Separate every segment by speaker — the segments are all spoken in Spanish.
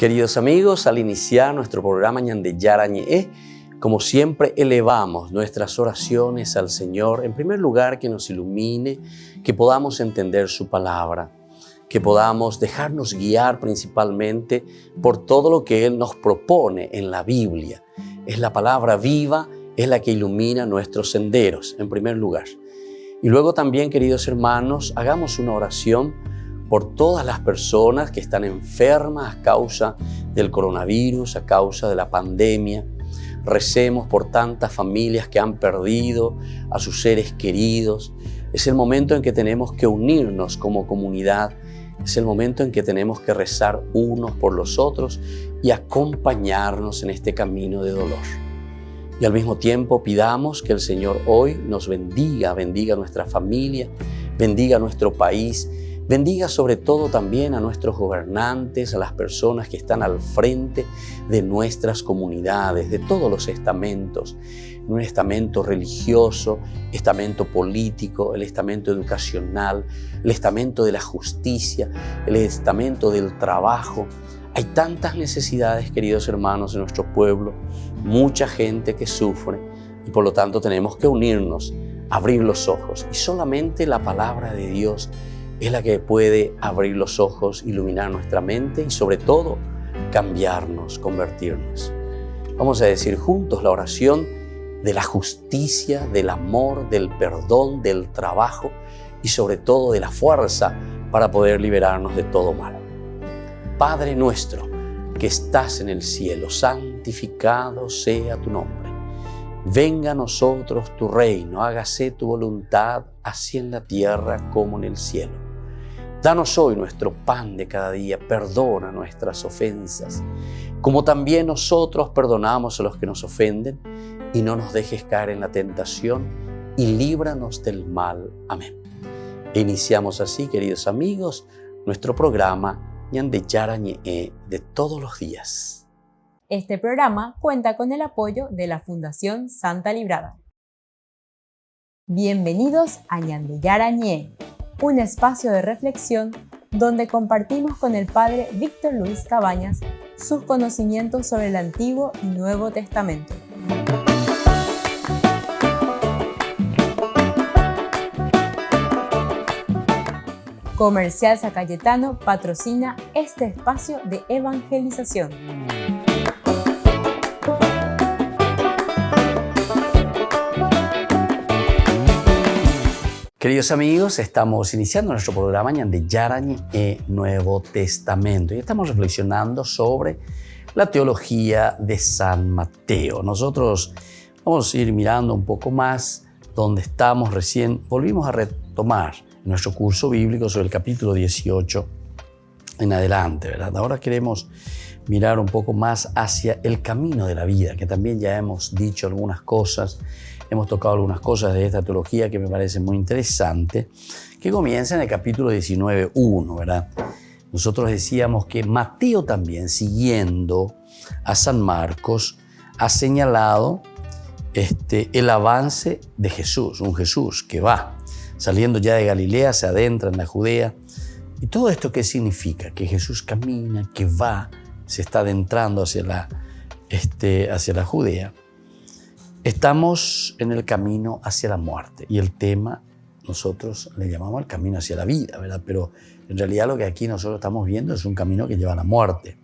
Speaker 1: Queridos amigos, al iniciar nuestro programa Ñande Yarañe, como siempre elevamos nuestras oraciones al Señor, en primer lugar que nos ilumine, que podamos entender su palabra, que podamos dejarnos guiar principalmente por todo lo que Él nos propone en la Biblia. Es la palabra viva, es la que ilumina nuestros senderos, en primer lugar. Y luego también, queridos hermanos, hagamos una oración por todas las personas que están enfermas a causa del coronavirus, a causa de la pandemia. Recemos por tantas familias que han perdido a sus seres queridos. Es el momento en que tenemos que unirnos como comunidad. Es el momento en que tenemos que rezar unos por los otros y acompañarnos en este camino de dolor. Y al mismo tiempo pidamos que el Señor hoy nos bendiga nuestra familia, bendiga nuestro país, bendiga sobre todo también a nuestros gobernantes, a las personas que están al frente de nuestras comunidades, de todos los estamentos, un estamento religioso, estamento político, el estamento educacional, el estamento de la justicia, el estamento del trabajo. Hay tantas necesidades, queridos hermanos, en nuestro pueblo, mucha gente que sufre y por lo tanto tenemos que unirnos, abrir los ojos y solamente la palabra de Dios es la que puede abrir los ojos, iluminar nuestra mente y sobre todo cambiarnos, convertirnos. Vamos a decir juntos la oración de la justicia, del amor, del perdón, del trabajo y sobre todo de la fuerza para poder liberarnos de todo mal. Padre nuestro que estás en el cielo, santificado sea tu nombre. Venga a nosotros tu reino, hágase tu voluntad, así en la tierra como en el cielo. Danos hoy nuestro pan de cada día, perdona nuestras ofensas, como también nosotros perdonamos a los que nos ofenden, y no nos dejes caer en la tentación, y líbranos del mal. Amén. E iniciamos así, queridos amigos, nuestro programa Ñande Yarañe de todos los días.
Speaker 2: Este programa cuenta con el apoyo de la Fundación Santa Librada. Bienvenidos a Ñande Yarañe, un espacio de reflexión donde compartimos con el Padre Víctor Luis Cabañas sus conocimientos sobre el Antiguo y Nuevo Testamento. Comercial San Cayetano patrocina este espacio de evangelización.
Speaker 1: Queridos amigos, estamos iniciando nuestro programa Ñande Yarañe Nuevo Testamento y estamos reflexionando sobre la teología de San Mateo. Nosotros vamos a ir mirando un poco más donde estamos recién. Volvimos a retomar nuestro curso bíblico sobre el capítulo 18 en adelante, ¿verdad? Ahora queremos mirar un poco más hacia el camino de la vida, que también ya hemos dicho algunas cosas. Hemos tocado algunas cosas de esta teología que me parece muy interesante, que comienza en el capítulo 19:1, ¿verdad? Nosotros decíamos que Mateo también, siguiendo a San Marcos, ha señalado el avance de Jesús, un Jesús que va saliendo ya de Galilea, se adentra en la Judea. ¿Y todo esto qué significa? Que Jesús camina, que va, se está adentrando hacia la Judea. Estamos en el camino hacia la muerte y el tema nosotros le llamamos el camino hacia la vida, ¿verdad? Pero en realidad lo que aquí nosotros estamos viendo es un camino que lleva a la muerte,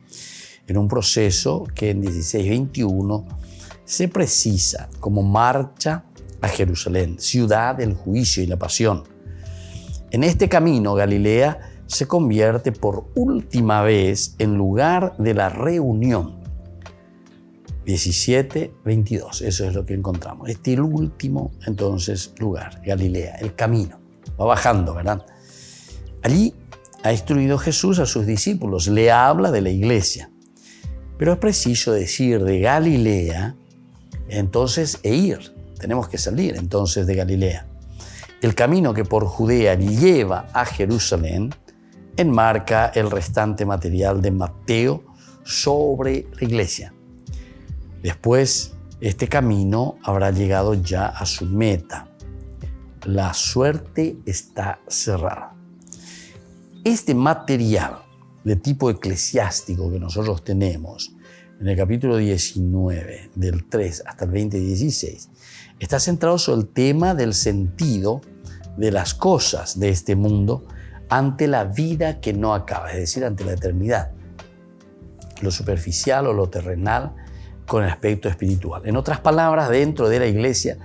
Speaker 1: en un proceso que en 16:21 se precisa como marcha a Jerusalén, ciudad del juicio y la pasión. En este camino Galilea se convierte por última vez en lugar de la reunión. 17:22, eso es lo que encontramos. Este es el último, entonces, lugar, Galilea, el camino. Va bajando, ¿verdad? Allí ha instruido Jesús a sus discípulos, le habla de la iglesia. Pero es preciso decir de Galilea, entonces, ir. Tenemos que salir, entonces, de Galilea. El camino que por Judea lleva a Jerusalén enmarca el restante material de Mateo sobre la iglesia. Después, este camino habrá llegado ya a su meta. La suerte está cerrada. Este material de tipo eclesiástico que nosotros tenemos, en el capítulo 19, del 3 hasta el 20-16, está centrado sobre el tema del sentido de las cosas de este mundo ante la vida que no acaba, es decir, ante la eternidad. Lo superficial o lo terrenal con el aspecto espiritual. En otras palabras, dentro de la iglesia,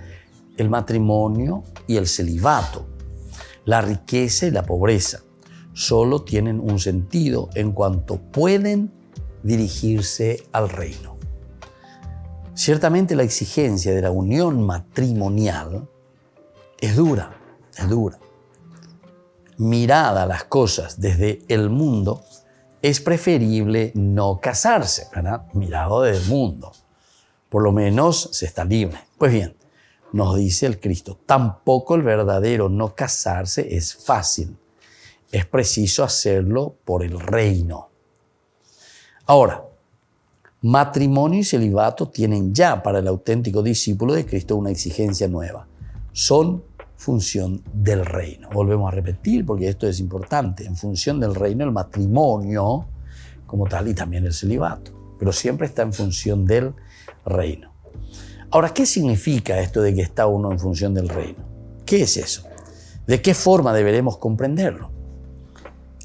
Speaker 1: el matrimonio y el celibato, la riqueza y la pobreza, solo tienen un sentido en cuanto pueden dirigirse al reino. Ciertamente la exigencia de la unión matrimonial es dura. Mirada a las cosas desde el mundo, es preferible no casarse, ¿verdad? Mirado desde el mundo. Por lo menos se está libre. Pues bien, nos dice el Cristo, tampoco el verdadero no casarse es fácil. Es preciso hacerlo por el reino. Ahora, matrimonio y celibato tienen ya para el auténtico discípulo de Cristo una exigencia nueva. Son función del reino. Volvemos a repetir porque esto es importante. En función del reino, el matrimonio como tal y también el celibato. Pero siempre está en función del reino. Ahora, ¿qué significa esto de que está uno en función del reino? ¿Qué es eso? ¿De qué forma deberemos comprenderlo?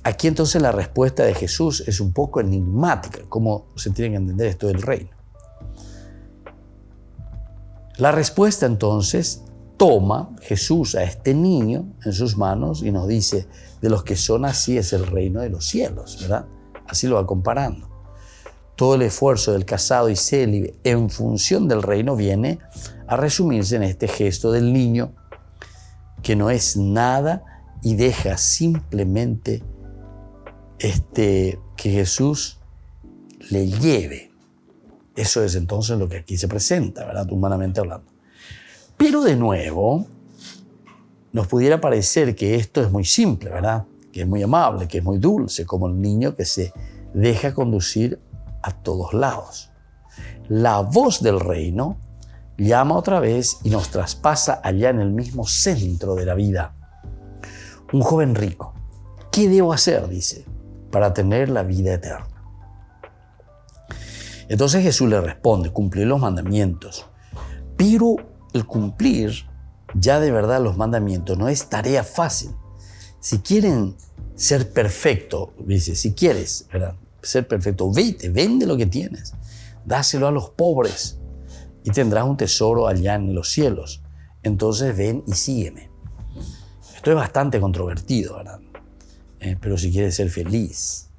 Speaker 1: Aquí entonces la respuesta de Jesús es un poco enigmática. ¿Cómo se tiene que entender esto del reino? La respuesta entonces toma Jesús a este niño en sus manos y nos dice, de los que son así es el reino de los cielos, ¿verdad? Así lo va comparando. Todo el esfuerzo del casado y célibe en función del reino viene a resumirse en este gesto del niño que no es nada y deja simplemente que Jesús le lleve. Eso es entonces lo que aquí se presenta, ¿verdad? Humanamente hablando. Pero de nuevo, nos pudiera parecer que esto es muy simple, ¿verdad? Que es muy amable, que es muy dulce, como el niño que se deja conducir a todos lados. La voz del reino llama otra vez y nos traspasa allá en el mismo centro de la vida. Un joven rico, ¿qué debo hacer? Dice, para tener la vida eterna. Entonces Jesús le responde, cumplir los mandamientos. Pero el cumplir ya de verdad los mandamientos no es tarea fácil. Si quieren ser perfecto, dice, si quieres, ¿verdad?, ser perfecto, vende lo que tienes, dáselo a los pobres y tendrás un tesoro allá en los cielos. Entonces ven y sígueme. Esto es bastante controvertido, ¿verdad? Pero si quieres ser feliz,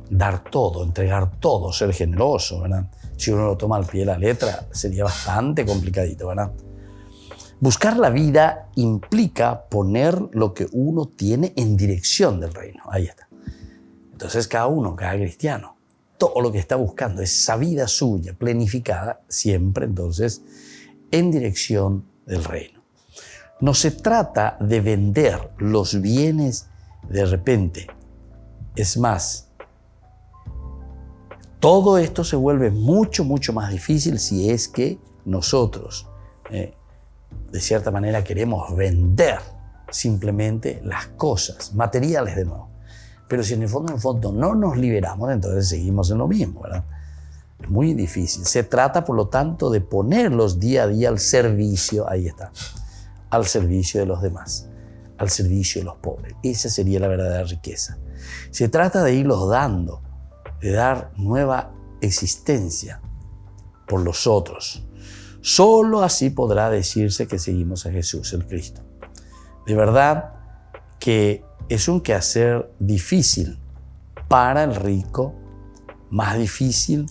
Speaker 1: dar todo, entregar todo, ser generoso, ¿verdad? Si uno lo toma al pie de la letra, sería bastante complicadito, ¿verdad? Buscar la vida implica poner lo que uno tiene en dirección del reino. Ahí está. Entonces cada cristiano, todo lo que está buscando, esa vida suya, planificada, siempre entonces en dirección del reino. No se trata de vender los bienes de repente. Es más, todo esto se vuelve mucho más difícil si es que nosotros, de cierta manera, queremos vender simplemente las cosas materiales de nuevo. Pero si en el fondo no nos liberamos, entonces seguimos en lo mismo, ¿verdad? Es muy difícil. Se trata, por lo tanto, de ponerlos día a día al servicio, ahí está, al servicio de los demás, al servicio de los pobres. Esa sería la verdadera riqueza. Se trata de irlos dando, de dar nueva existencia por los otros. Solo así podrá decirse que seguimos a Jesús, el Cristo. De verdad que es un quehacer difícil para el rico, más difícil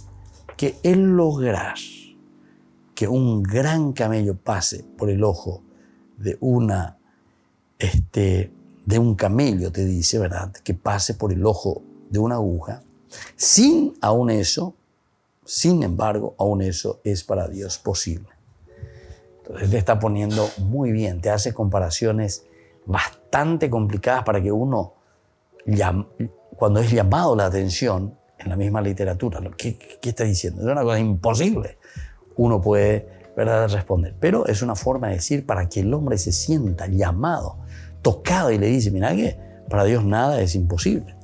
Speaker 1: que el lograr que un gran camello pase por el ojo de un camello, te dice, ¿verdad? Que pase por el ojo de una aguja. Sin embargo, aún eso es para Dios posible. Entonces te está poniendo muy bien, te hace comparaciones bastante complicadas para que uno, cuando es llamado la atención en la misma literatura, ¿qué está diciendo? Es una cosa imposible. Uno puede, ¿verdad?, responder, pero es una forma de decir para que el hombre se sienta llamado, tocado y le dice, mira que para Dios nada es imposible.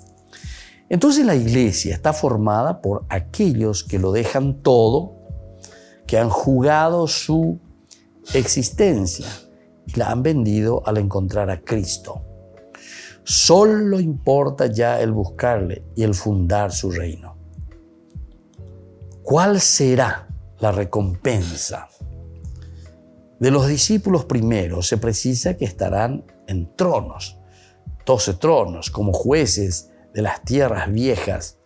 Speaker 1: Entonces la iglesia está formada por aquellos que lo dejan todo, que han jugado su existencia y la han vendido al encontrar a Cristo. Solo importa ya el buscarle y el fundar su reino. ¿Cuál será la recompensa? De los discípulos primeros se precisa que estarán en tronos, 12 tronos, como jueces de las tierras viejas,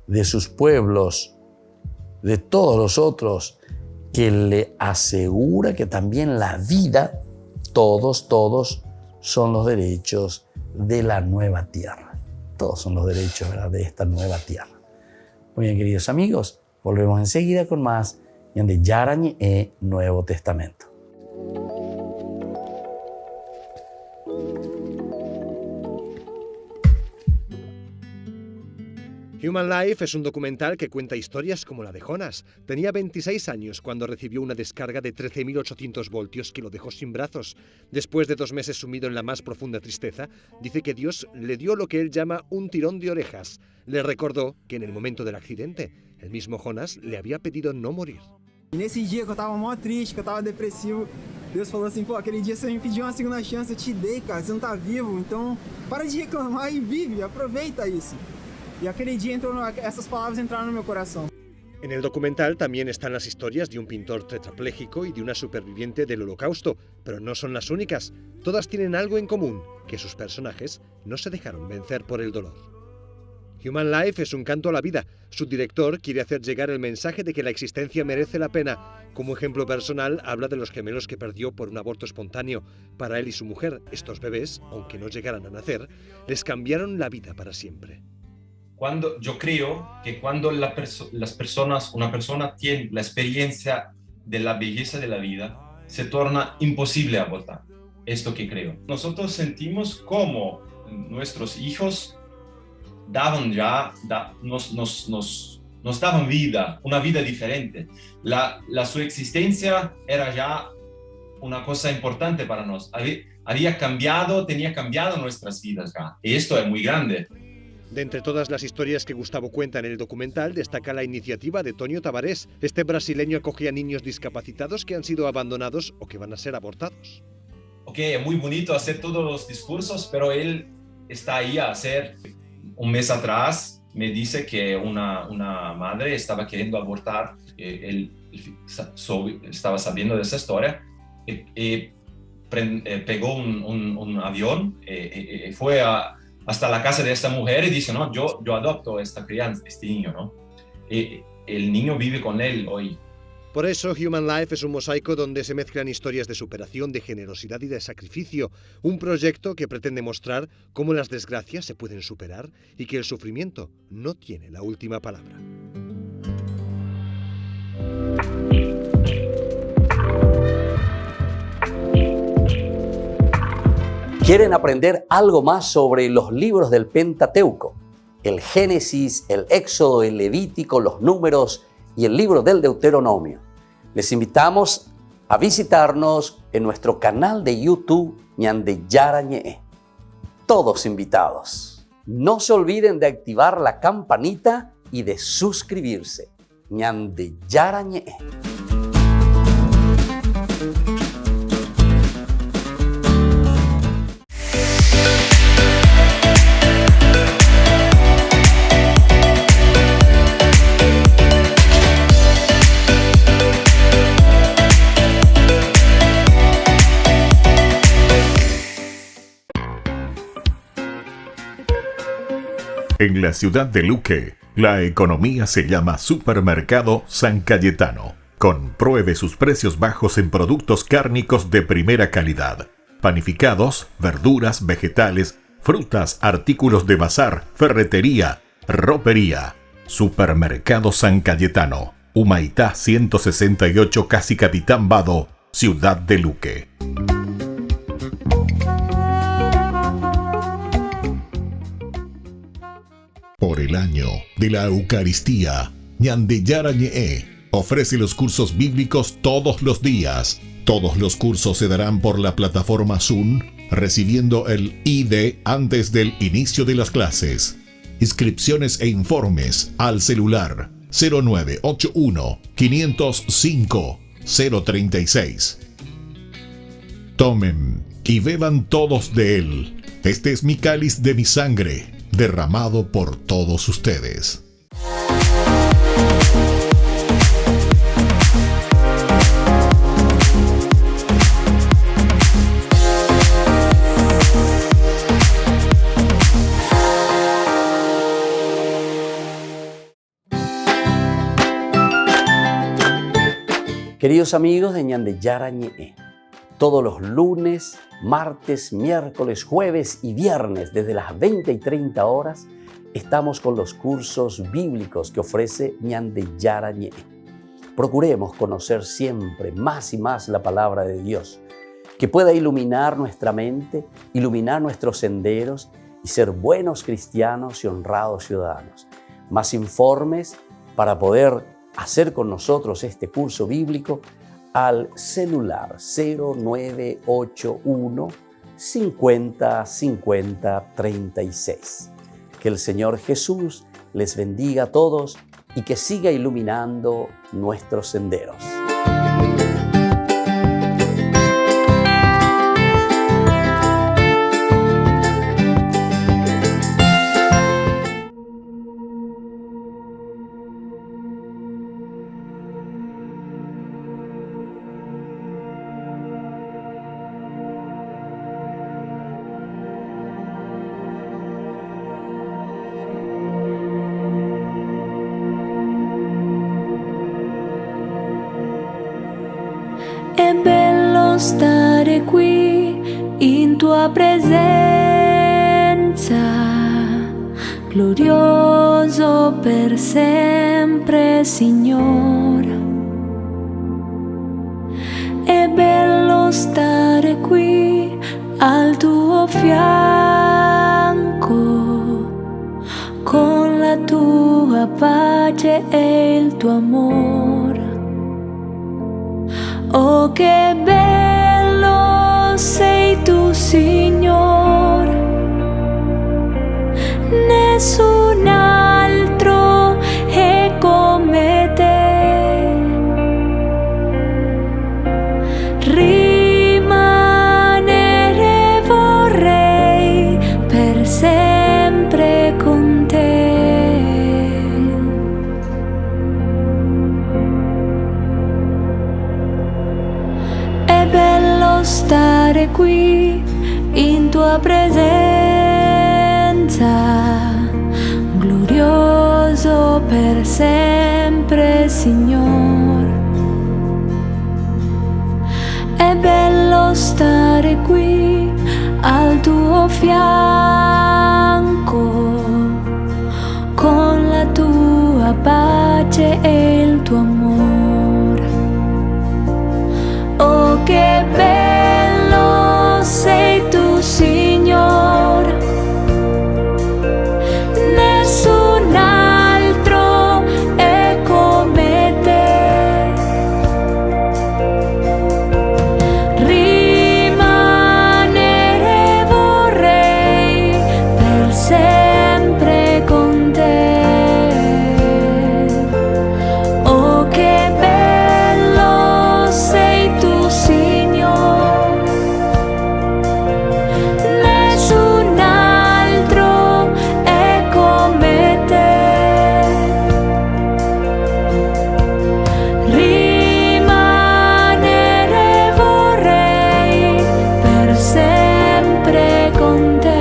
Speaker 1: de sus pueblos, de todos los otros, que le asegura que también la vida, todos son los derechos de la nueva tierra. Todos son los derechos, ¿verdad?, de esta nueva tierra. Muy bien, queridos amigos, volvemos enseguida con más Ñande Yarañe Nuevo Testamento.
Speaker 3: Human Life es un documental que cuenta historias como la de Jonas. Tenía 26 años cuando recibió una descarga de 13.800 voltios que lo dejó sin brazos. Después de 2 meses sumido en la más profunda tristeza, dice que Dios le dio lo que él llama un tirón de orejas. Le recordó que en el momento del accidente, el mismo Jonas le había pedido no morir.
Speaker 4: E nesse dia que eu tava mó triste, que eu tava depressivo, Deus falou assim, pô, aquele dia você me pediu uma segunda chance, eu te dei, cara, você não tá vivo, então para de reclamar e vive, aproveita isso. Y aquel día esas palabras entraron en mi corazón.
Speaker 3: En el documental también están las historias de un pintor tetrapléjico y de una superviviente del Holocausto, pero no son las únicas. Todas tienen algo en común, que sus personajes no se dejaron vencer por el dolor. Human Life es un canto a la vida. Su director quiere hacer llegar el mensaje de que la existencia merece la pena. Como ejemplo personal, habla de los gemelos que perdió por un aborto espontáneo. Para él y su mujer, estos bebés, aunque no llegaran a nacer, les cambiaron la vida para siempre.
Speaker 5: Yo creo que cuando una persona tiene la experiencia de la belleza de la vida, se torna imposible abortar. Esto que creo. Nosotros sentimos como nuestros hijos nos daban vida, una vida diferente. Su existencia era ya una cosa importante para nosotros. Tenía cambiado nuestras vidas ya. Y esto es muy grande.
Speaker 3: De entre todas las historias que Gustavo cuenta en el documental, destaca la iniciativa de Tonio Tavares. Este brasileño acoge a niños discapacitados que han sido abandonados o que van a ser abortados.
Speaker 5: Es muy bonito hacer todos los discursos, pero él está ahí a hacer. Un mes atrás me dice que una madre estaba queriendo abortar. Él estaba sabiendo de esa historia. Pegó un avión, fue hasta la casa de esta mujer y dice, no, yo adopto a esta crianza, este niño, ¿no? El niño vive con él hoy.
Speaker 3: Por eso Human Life es un mosaico donde se mezclan historias de superación, de generosidad y de sacrificio. Un proyecto que pretende mostrar cómo las desgracias se pueden superar y que el sufrimiento no tiene la última palabra.
Speaker 1: ¿Quieren aprender algo más sobre los libros del Pentateuco? El Génesis, el Éxodo, el Levítico, los Números y el libro del Deuteronomio. Les invitamos a visitarnos en nuestro canal de YouTube Ñande Yarañe. Todos invitados. No se olviden de activar la campanita y de suscribirse. Ñande Yarañe.
Speaker 6: En la ciudad de Luque, la economía se llama Supermercado San Cayetano. Compruebe sus precios bajos en productos cárnicos de primera calidad. Panificados, verduras, vegetales, frutas, artículos de bazar, ferretería, ropería. Supermercado San Cayetano, Humaitá 168, Casi Capitán Vado, ciudad de Luque. Por el año de la Eucaristía, Ñande Yarañe ofrece los cursos bíblicos todos los días. Todos los cursos se darán por la plataforma Zoom, recibiendo el ID antes del inicio de las clases. Inscripciones e informes al celular 0981 505 036. Tomen y beban todos de él. Este es mi cáliz de mi sangre, derramado por todos ustedes.
Speaker 1: Queridos amigos de Ñande Yarañe, todos los lunes, martes, miércoles, jueves y viernes desde las 20 y 30 horas estamos con los cursos bíblicos que ofrece Ñande Yarañe. Procuremos conocer siempre más y más la palabra de Dios, que pueda iluminar nuestra mente, iluminar nuestros senderos y ser buenos cristianos y honrados ciudadanos. Más informes para poder hacer con nosotros este curso bíblico al celular 0981 50 50 36. Que el Señor Jesús les bendiga a todos y que siga iluminando nuestros senderos.
Speaker 7: È bello stare qui in tua presenza, glorioso per sempre, Signore. È bello stare qui al tuo fianco, con la tua pace e il tuo amore. Oh, che bello sei tu, Signore, nessun altro è come te. Rimanere vorrei per sempre con te. Stare qui in tua presenza, glorioso per sempre, Signore. È bello stare qui al tuo fianco, con la tua pace e il tuo amore. Oh, che bello sei tu, Signore, nessun altro è come te. Rimanere vorrei per sempre con te. Oh, che bello sei tu, Signore, nessun altro è come te. Rimanere vorrei per sempre con te.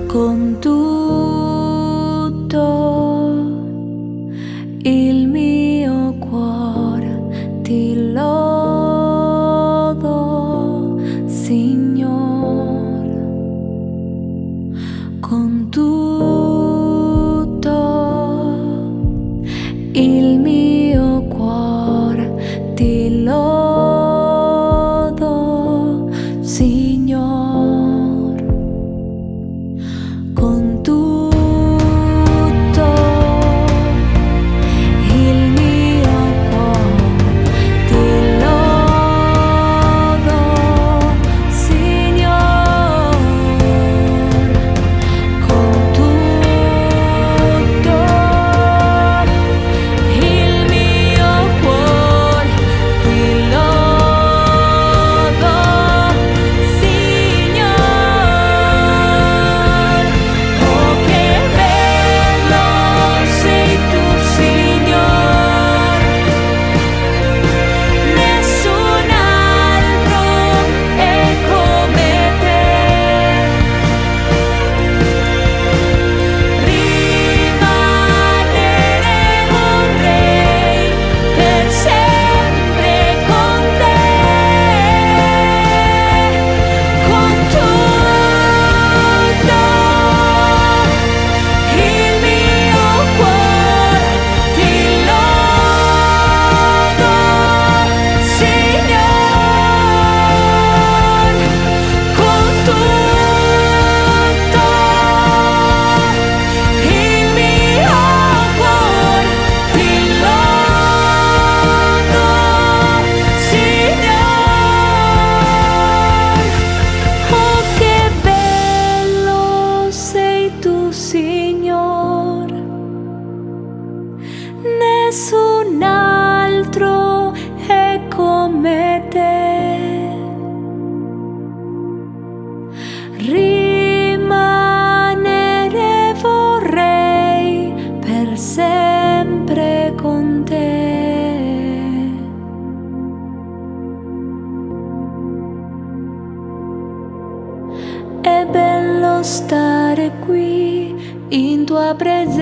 Speaker 7: Con tutto il mio cuore ti lodo, Signore. Con tutto il mio cuore ti lodo, Signore. Con tutto stare qui in tua presenza.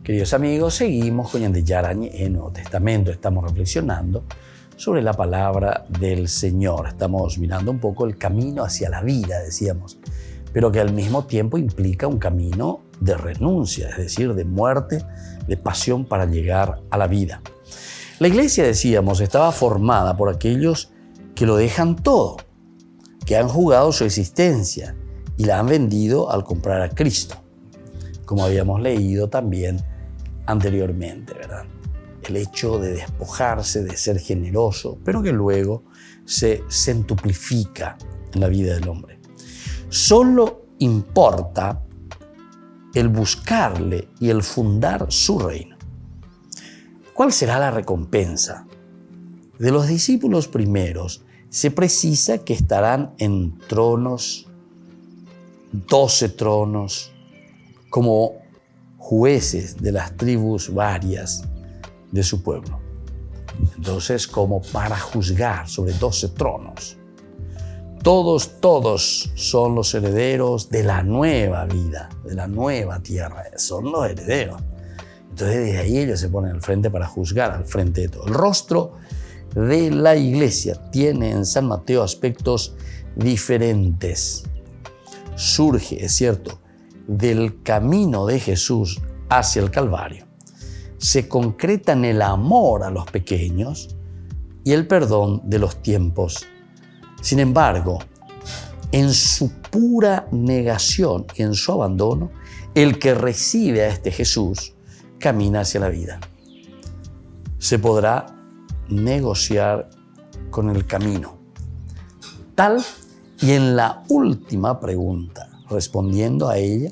Speaker 1: Queridos amigos, seguimos con Ñande Yarañe en el Nuevo Testamento. Estamos reflexionando sobre la palabra del Señor. Estamos mirando un poco el camino hacia la vida, decíamos, pero que al mismo tiempo implica un camino de renuncia, es decir, de muerte, de pasión para llegar a la vida. La iglesia, decíamos, estaba formada por aquellos que lo dejan todo, que han jugado su existencia y la han vendido al comprar a Cristo, como habíamos leído también anteriormente, ¿verdad? El hecho de despojarse, de ser generoso, pero que luego se centuplifica en la vida del hombre. Solo importa el buscarle y el fundar su reino. ¿Cuál será la recompensa? De los discípulos primeros se precisa que estarán en tronos, 12 tronos, como jueces de las tribus varias de su pueblo. Entonces, como para juzgar sobre 12 tronos. Todos son los herederos de la nueva vida, de la nueva tierra. Son los herederos. Entonces, desde ahí ellos se ponen al frente para juzgar, al frente de todo. El rostro de la iglesia tiene en San Mateo aspectos diferentes. Surge, es cierto, del camino de Jesús hacia el Calvario. Se concreta en el amor a los pequeños y el perdón de los tiempos. Sin embargo, en su pura negación y en su abandono, el que recibe a este Jesús camina hacia la vida. Se podrá negociar con el camino. Tal y en la última pregunta, respondiendo a ella,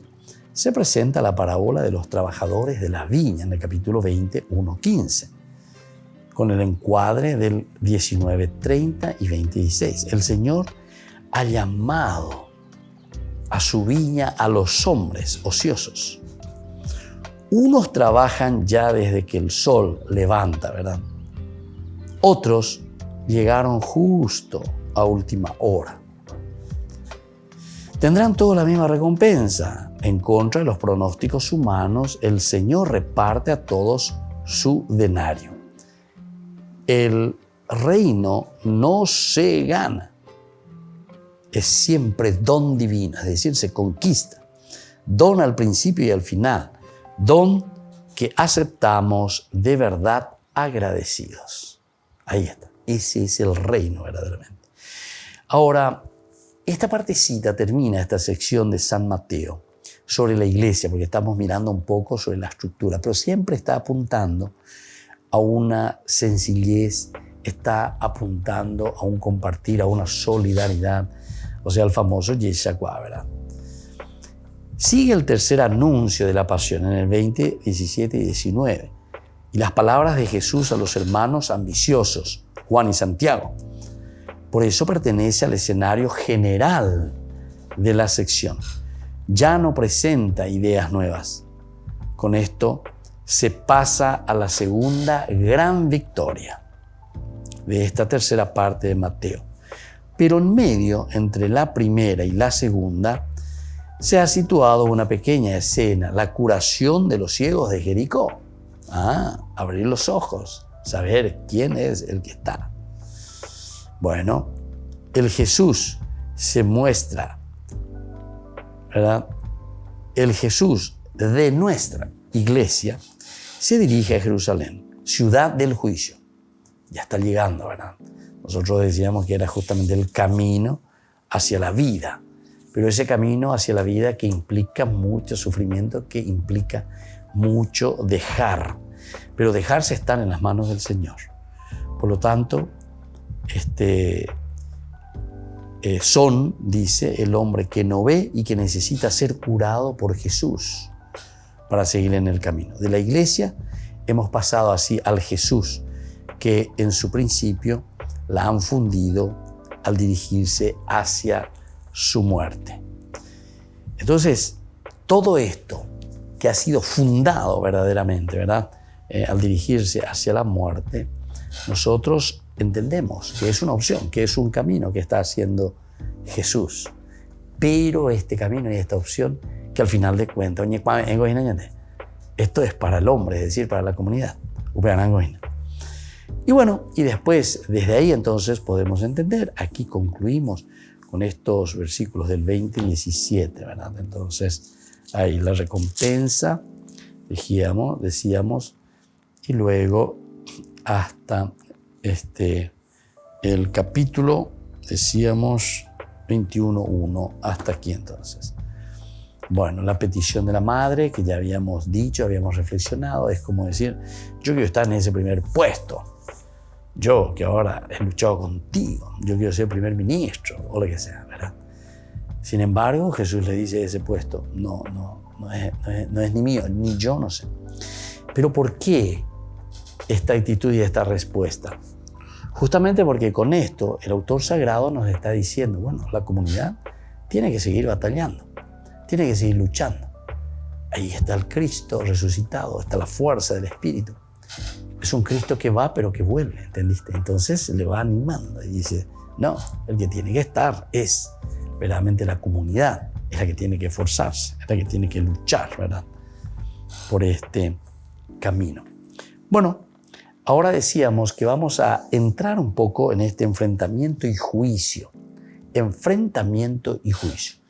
Speaker 1: se presenta la parábola de los trabajadores de la viña en el capítulo 20, 1:15, con el encuadre del 19:30 y 20:16. El Señor ha llamado a su viña a los hombres ociosos. Unos trabajan ya desde que el sol levanta, ¿verdad? Otros llegaron justo a última hora. Tendrán toda la misma recompensa. En contra de los pronósticos humanos, el Señor reparte a todos su denario. El reino no se gana, es siempre don divino, es decir, se conquista. Don al principio y al final, don que aceptamos de verdad agradecidos. Ahí está, ese es el reino verdaderamente. Ahora, esta partecita termina esta sección de San Mateo sobre la iglesia, porque estamos mirando un poco sobre la estructura, pero siempre está apuntando a una sencillez, está apuntando a un compartir, a una solidaridad, o sea, el famoso Yeshua, ¿verdad? Sigue el tercer anuncio de la pasión en el 20, 17 y 19, y las palabras de Jesús a los hermanos ambiciosos, Juan y Santiago. Por eso pertenece al escenario general de la sección. Ya no presenta ideas nuevas. Con esto se pasa a la segunda gran victoria de esta tercera parte de Mateo. Pero en medio, entre la primera y la segunda, se ha situado una pequeña escena, la curación de los ciegos de Jericó. Abrir los ojos, saber quién es el que está. Bueno, el Jesús se muestra, ¿verdad? El Jesús de nuestra iglesia se dirige a Jerusalén, ciudad del juicio. Ya está llegando, ¿verdad? Nosotros decíamos que era justamente el camino hacia la vida, pero ese camino hacia la vida que implica mucho sufrimiento, que implica mucho dejar, pero dejarse estar en las manos del Señor. Por lo tanto, dice el hombre que no ve y que necesita ser curado por Jesús para seguir en el camino. De la iglesia hemos pasado así al Jesús que en su principio la han fundido al dirigirse hacia su muerte. Entonces, todo esto que ha sido fundado verdaderamente, ¿verdad? Al dirigirse hacia la muerte, nosotros entendemos que es una opción, que es un camino que está haciendo Jesús. Pero este camino y esta opción, que al final de cuentas, esto es para el hombre, es decir, para la comunidad. Y bueno, y después, desde ahí entonces podemos entender, aquí concluimos con estos versículos del 20 y 17, ¿verdad? Entonces, ahí la recompensa, decíamos, y luego hasta el capítulo, decíamos, 21:1, hasta aquí entonces. Bueno, la petición de la madre, que ya habíamos dicho, habíamos reflexionado, es como decir, yo quiero estar en ese primer puesto. Yo, que ahora he luchado contigo, yo quiero ser primer ministro, o lo que sea, ¿verdad? Sin embargo, Jesús le dice, ese puesto no es ni mío, ni yo no sé. Pero ¿por qué esta actitud y esta respuesta? Justamente porque con esto el autor sagrado nos está diciendo, bueno, la comunidad tiene que seguir batallando, tiene que seguir luchando. Ahí está el Cristo resucitado, está la fuerza del Espíritu. Es un Cristo que va pero que vuelve, ¿entendiste? Entonces le va animando y dice, no, el que tiene que estar es verdaderamente la comunidad, es la que tiene que esforzarse, es la que tiene que luchar, ¿verdad? Por este camino. Bueno, ahora decíamos que vamos a entrar un poco en este enfrentamiento y juicio. Enfrentamiento y juicio.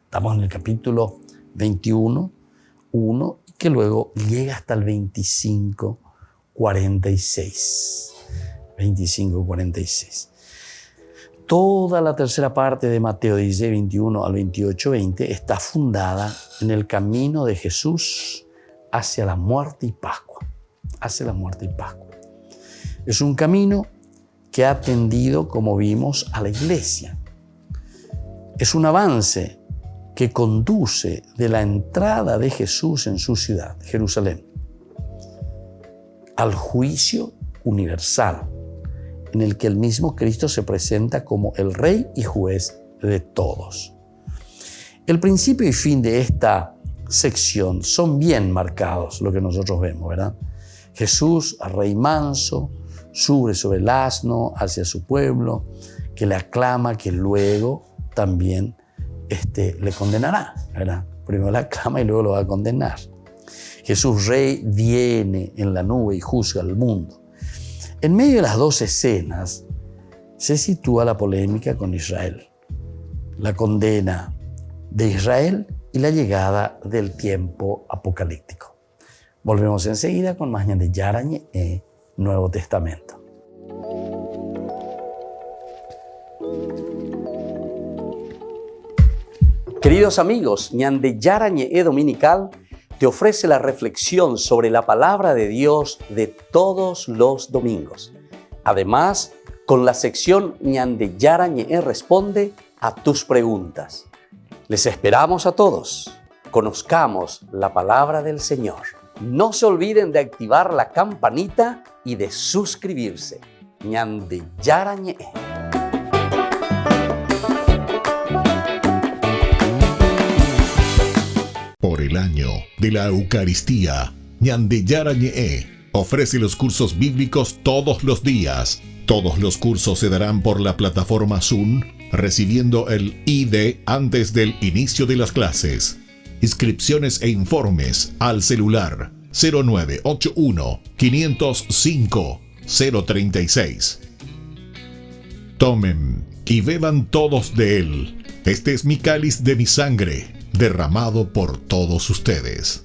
Speaker 1: Estamos en el capítulo 21:1, que luego llega hasta el 25:46. 25:46. Toda la tercera parte de Mateo 16:21 al 28:20 está fundada en el camino de Jesús hacia la muerte y Pascua. Hacia la muerte y Pascua. Es un camino que ha tendido, como vimos, a la iglesia. Es un avance que conduce de la entrada de Jesús en su ciudad, Jerusalén, al juicio universal, en el que el mismo Cristo se presenta como el Rey y Juez de todos. El principio y fin de esta sección son bien marcados, lo que nosotros vemos, ¿verdad? Jesús, Rey manso, sube sobre el asno hacia su pueblo, que le aclama, que luego también le condenará, ¿verdad? Primero le aclama y luego lo va a condenar. Jesús Rey viene en la nube y juzga al mundo. En medio de las dos escenas se sitúa la polémica con Israel, la condena de Israel y la llegada del tiempo apocalíptico. Volvemos enseguida con más de Yarañe e Nuevo Testamento. Queridos amigos, Ñande Yarañe e Dominical te ofrece la reflexión sobre la palabra de Dios de todos los domingos. Además, con la sección Ñande Yarañe e Responde a tus preguntas. Les esperamos a todos. Conozcamos la palabra del Señor. No se olviden de activar la campanita y de suscribirse. Ñande Yarañe e.
Speaker 6: Por el año de la Eucaristía, Ñande Yarañe ofrece los cursos bíblicos todos los días. Todos los cursos se darán por la plataforma Zoom, recibiendo el ID antes del inicio de las clases. Inscripciones e informes al celular 0981 505 036. Tomen y beban todos de él. Este es mi cáliz de mi sangre, derramado por todos ustedes.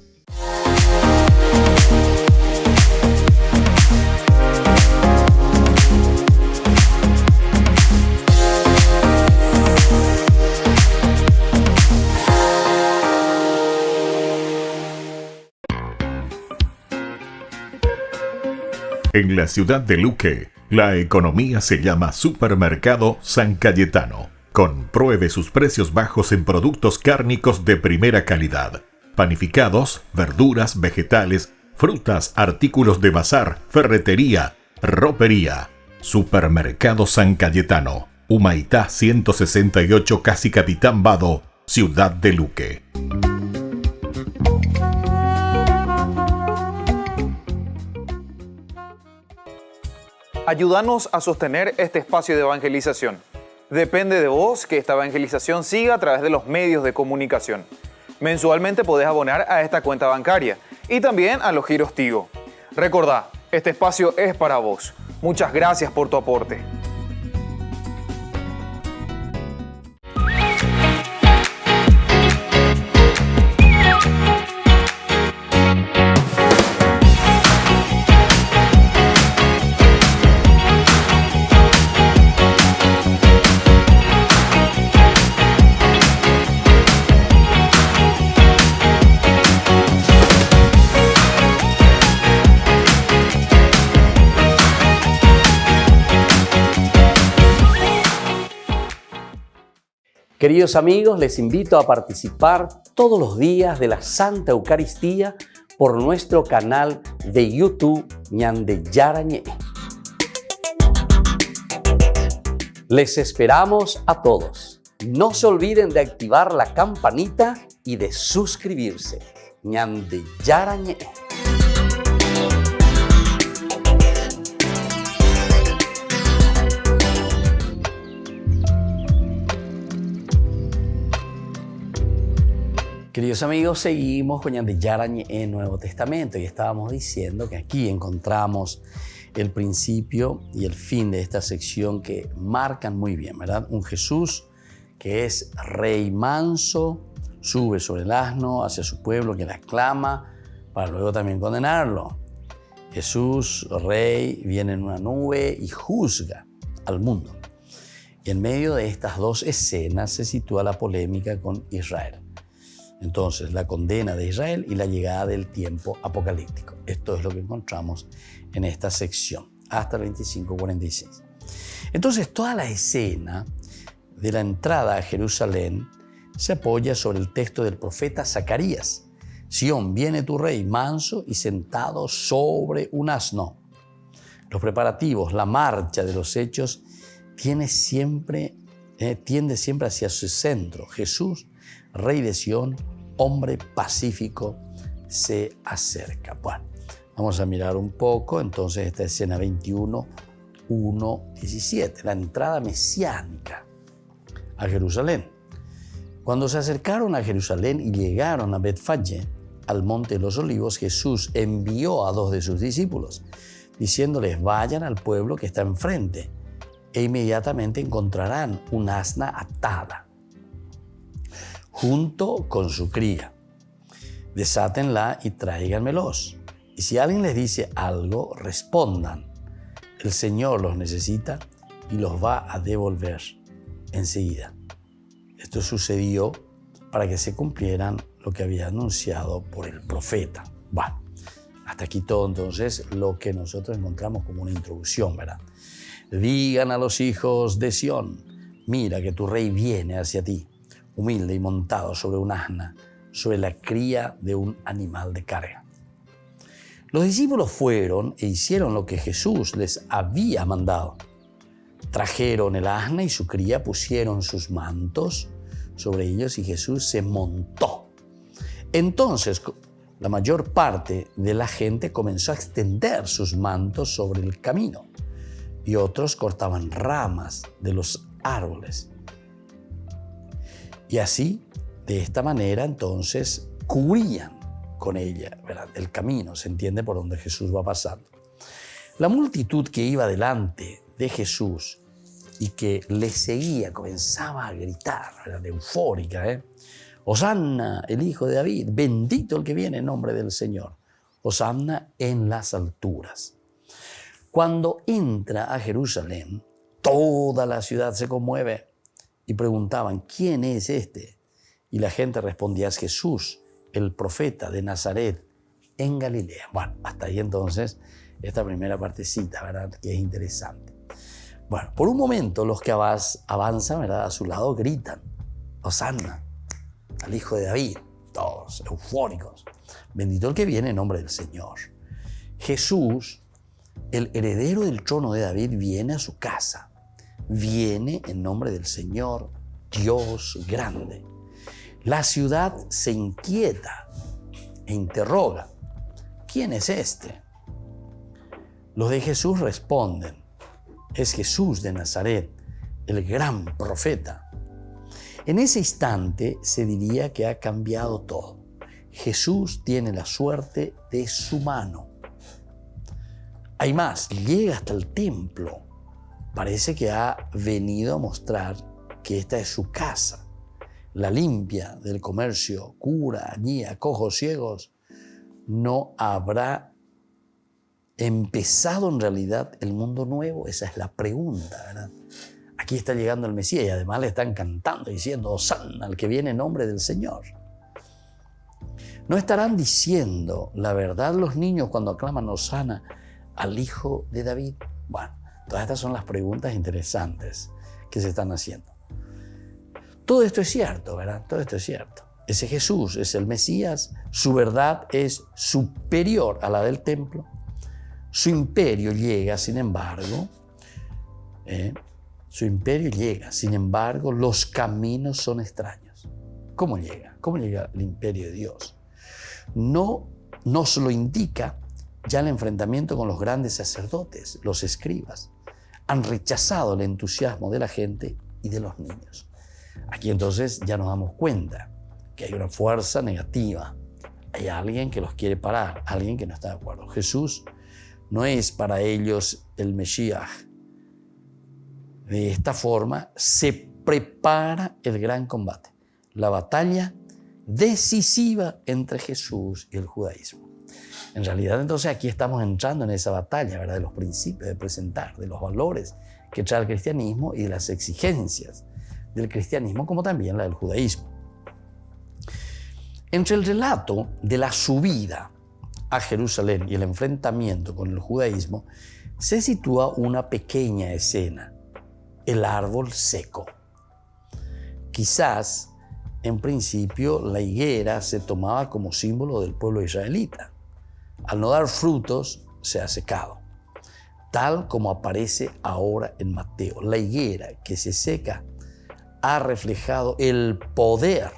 Speaker 6: En la ciudad de Luque, la economía se llama Supermercado San Cayetano. Compruebe sus precios bajos en productos cárnicos de primera calidad. Panificados, verduras, vegetales, frutas, artículos de bazar, ferretería, ropería. Supermercado San Cayetano. Humaitá 168, Casi Capitán Vado, Ciudad de Luque.
Speaker 8: Ayúdanos a sostener este espacio de evangelización. Depende de vos que esta evangelización siga a través de los medios de comunicación. Mensualmente podés abonar a esta cuenta bancaria y también a los giros Tigo. Recordá, este espacio es para vos. Muchas gracias por tu aporte.
Speaker 1: Queridos amigos, les invito a participar todos los días de la Santa Eucaristía por nuestro canal de YouTube Ñande Yarañé. Les esperamos a todos. No se olviden de activar la campanita y de suscribirse. Ñande Yarañé. Queridos amigos, seguimos con Ñande Yarañé en Nuevo Testamento y estábamos diciendo que aquí encontramos el principio y el fin de esta sección que marcan muy bien, ¿verdad? Un Jesús que es rey manso, sube sobre el asno hacia su pueblo que le aclama para luego también condenarlo. Jesús, rey, viene en una nube y juzga al mundo. Y en medio de estas dos escenas se sitúa la polémica con Israel. Entonces, la condena de Israel y la llegada del tiempo apocalíptico. Esto es lo que encontramos en esta sección, hasta el 25:46. Entonces, toda la escena de la entrada a Jerusalén se apoya sobre el texto del profeta Zacarías. Sión, viene tu rey manso y sentado sobre un asno. Los preparativos, la marcha de los hechos tiende siempre hacia su centro. Jesús, rey de Sión, hombre pacífico, se acerca. Bueno, vamos a mirar un poco entonces esta escena 21:1-17, la entrada mesiánica a Jerusalén. Cuando se acercaron a Jerusalén y llegaron a Betfagé, al monte de los olivos, Jesús envió a 2 de sus discípulos, diciéndoles: vayan al pueblo que está enfrente, e inmediatamente encontrarán un asna atada junto con su cría. Desátenla y tráiganmelos. Y si alguien les dice algo, respondan: el Señor los necesita y los va a devolver enseguida. Esto sucedió para que se cumplieran lo que había anunciado por el profeta. Bueno, hasta aquí todo entonces lo que nosotros encontramos como una introducción, ¿verdad? Digan a los hijos de Sión: mira que tu rey viene hacia ti, humilde y montado sobre un asna, sobre la cría de un animal de carga. Los discípulos fueron e hicieron lo que Jesús les había mandado. Trajeron el asna y su cría, pusieron sus mantos sobre ellos y Jesús se montó. Entonces, la mayor parte de la gente comenzó a extender sus mantos sobre el camino y otros cortaban ramas de los árboles. Y así, de esta manera, entonces, cubrían con ella, ¿verdad?, el camino, se entiende, por donde Jesús va pasando. La multitud que iba delante de Jesús y que le seguía comenzaba a gritar, ¿verdad?, eufórica, Hosanna, el hijo de David, bendito el que viene en nombre del Señor. Hosanna en las alturas. Cuando entra a Jerusalén, toda la ciudad se conmueve y preguntaban: ¿quién es este? Y la gente respondía: es Jesús, el profeta de Nazaret en Galilea. Bueno, hasta ahí entonces esta primera partecita, ¿verdad?, que es interesante. Bueno, por un momento los que avanzan, ¿verdad?, a su lado gritan: Hosanna al hijo de David. Todos eufóricos. Bendito el que viene en nombre del Señor. Jesús, el heredero del trono de David, viene a su casa. viene en nombre del Señor, Dios grande. La ciudad se inquieta e interroga, ¿quién es este? Los de Jesús responden, es Jesús de Nazaret, el gran profeta. En ese instante se diría que ha cambiado todo. Jesús tiene la suerte de su mano. Hay más, llega hasta el templo. Parece que ha venido a mostrar que esta es su casa. La limpia del comercio, cura allí a cojos ciegos. ¿No habrá empezado en realidad el mundo nuevo? Esa es la pregunta, ¿verdad? Aquí está llegando el Mesías y además le están cantando diciendo Hosanna al que viene en nombre del Señor. ¿No estarán diciendo la verdad los niños cuando aclaman Hosanna al Hijo de David? Bueno, todas estas son las preguntas interesantes que se están haciendo. Todo esto es cierto, ¿verdad? Todo esto es cierto. Ese Jesús es el Mesías, su verdad es superior a la del templo. Su imperio llega, sin embargo, los caminos son extraños. ¿Cómo llega? ¿Cómo llega el imperio de Dios? No nos lo indica ya el enfrentamiento con los grandes sacerdotes, los escribas. Han rechazado el entusiasmo de la gente y de los niños. Aquí entonces ya nos damos cuenta que hay una fuerza negativa. Hay alguien que los quiere parar, alguien que no está de acuerdo. Jesús no es para ellos el Mesías. De esta forma se prepara el gran combate, la batalla decisiva entre Jesús y el judaísmo. En realidad entonces aquí estamos entrando en esa batalla, ¿verdad? De los principios de presentar, de los valores que trae el cristianismo y de las exigencias del cristianismo como también la del judaísmo. Entre el relato de la subida a Jerusalén y el enfrentamiento con el judaísmo se sitúa una pequeña escena, el árbol seco. Quizás en principio la higuera se tomaba como símbolo del pueblo israelita. Al no dar frutos se ha secado, tal como aparece ahora en Mateo. La higuera que se seca ha reflejado el poder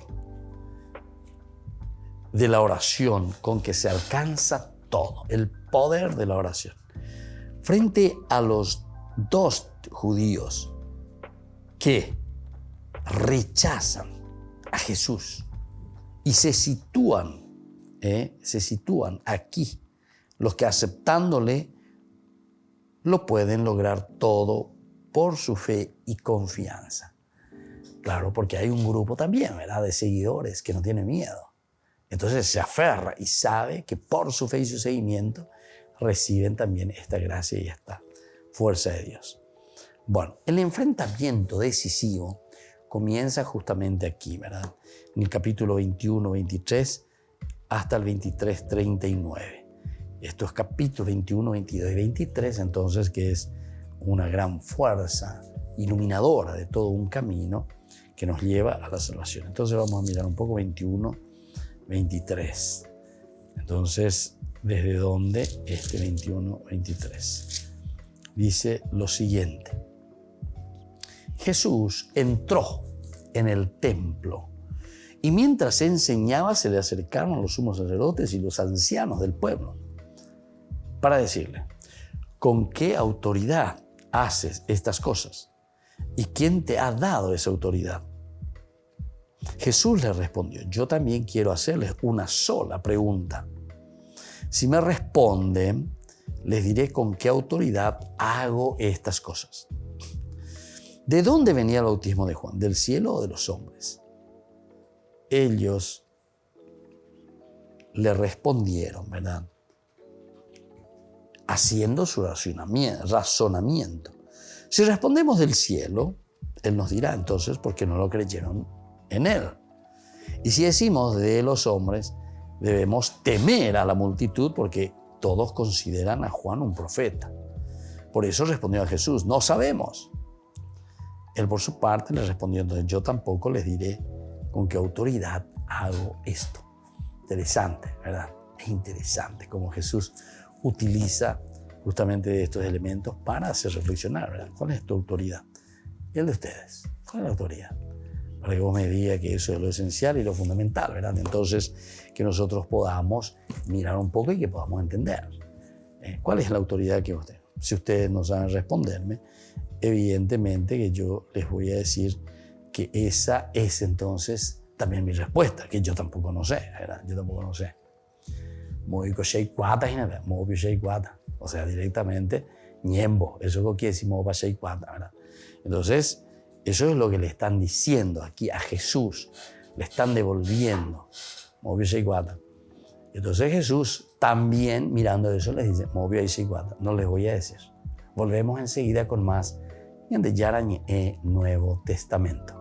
Speaker 1: de la oración con que se alcanza todo, el poder de la oración. Frente a los dos judíos que rechazan a Jesús y se sitúan aquí, los que aceptándole lo pueden lograr todo por su fe y confianza. Claro, porque hay un grupo también, ¿verdad?, de seguidores que no tienen miedo. Entonces se aferra y sabe que por su fe y su seguimiento reciben también esta gracia y esta fuerza de Dios. Bueno, el enfrentamiento decisivo comienza justamente aquí, ¿verdad? En el capítulo 21, 23 hasta el 23, 39. Estos capítulos 21, 22 y 23, entonces, que es una gran fuerza iluminadora de todo un camino que nos lleva a la salvación. Entonces vamos a mirar un poco 21, 23. Entonces, ¿desde dónde? 21, 23. Dice lo siguiente. Jesús entró en el templo y mientras enseñaba se le acercaron los sumos sacerdotes y los ancianos del pueblo para decirle, ¿con qué autoridad haces estas cosas? ¿Y quién te ha dado esa autoridad? Jesús le respondió, yo también quiero hacerles una sola pregunta. Si me responden, les diré con qué autoridad hago estas cosas. ¿De dónde venía el bautismo de Juan? ¿Del cielo o de los hombres? Ellos le respondieron, ¿verdad?, haciendo su razonamiento. Si respondemos del cielo, Él nos dirá entonces por qué no lo creyeron en Él. Y si decimos de los hombres, debemos temer a la multitud porque todos consideran a Juan un profeta. Por eso respondió a Jesús, no sabemos. Él por su parte le respondió, entonces yo tampoco les diré con qué autoridad hago esto. Interesante, ¿verdad? Es interesante cómo Jesús utiliza justamente estos elementos para hacer reflexionar, ¿verdad? ¿Cuál es tu autoridad?
Speaker 9: y el de ustedes. ¿Cuál es la autoridad? Para que vos me digas que eso es lo esencial y lo fundamental, ¿verdad? Entonces, que nosotros podamos mirar un poco y que podamos entender. ¿Cuál es la autoridad que usted? Si ustedes no saben responderme, evidentemente que yo les voy a decir que esa es entonces también mi respuesta, que yo tampoco no sé, ¿verdad? Yo tampoco no sé. O sea, directamente, ñembo, eso es lo que decimos para Shei Cuata, ¿verdad? Entonces, eso es lo que le están diciendo aquí a Jesús, le están devolviendo. Entonces Jesús también, mirando eso, les dice, no les voy a decir. Volvemos enseguida con más de Yarañé Nuevo Testamento.